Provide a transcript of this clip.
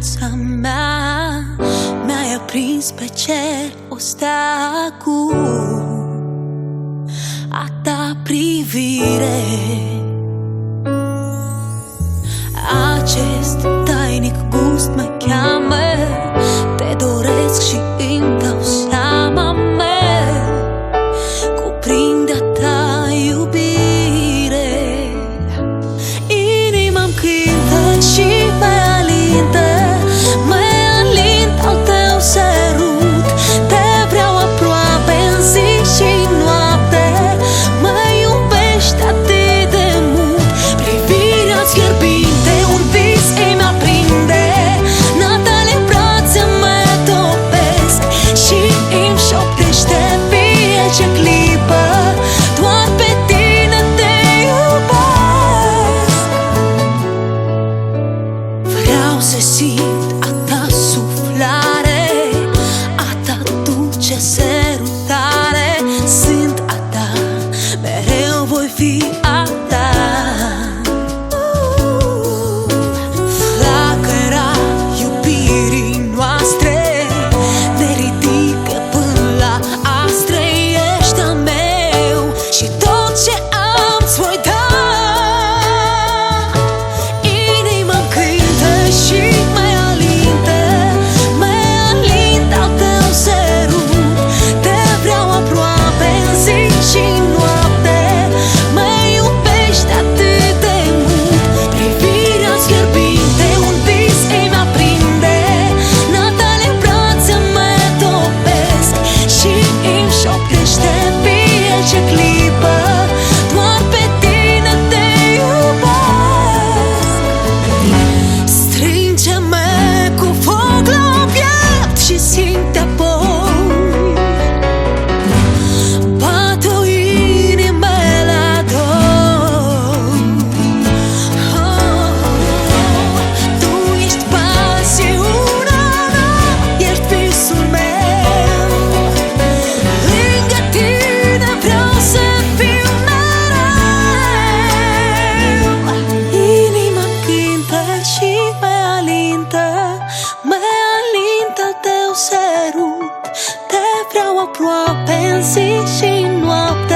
viața mea, mi-ai aprins pe cer o stea cu a ta privire. Acest tainic gust mă cheamă, te doresc și îmi dau seama, cuprinde a ta iubire. Inima-mi cântă și mă alintă al tău sărut. Te vreau aproape în zi și noapte, mă iubești atât de mult. Privirea-ți fierbinte, un vis îmi aprinde, n-a-tale brațe mă topesc și îmi șoptește fiecare clipă, doar pe tine te iubesc. Vreau să simt a ta suflare, a ta dulce sărutare. Sunt a ta, mereu voi fi a ta. Flacăra iubirii noastre ne ridică până la astre. Ești al meu și tot ce am ți voi da. Inima-mi cântă și mă alintă al tău sărut. Te vreau aproape în zi și noapte, mă iubești atât de mult. Privirea-ți fierbinte, un vis îmi aprinde, n-a-tale brațe mă topesc și îmi șoptește fiecare clipă, doar pe tine te iubesc. Strânge-mă cu foc la piept și simte apoi bate o inimă la doi. Tu ești pasiunea mea, ești visul meu. Lângă tine vreau să fiu mereu. Inima cântă și mă alintă al tău sărut. Te vreau aproape în zi și noapte,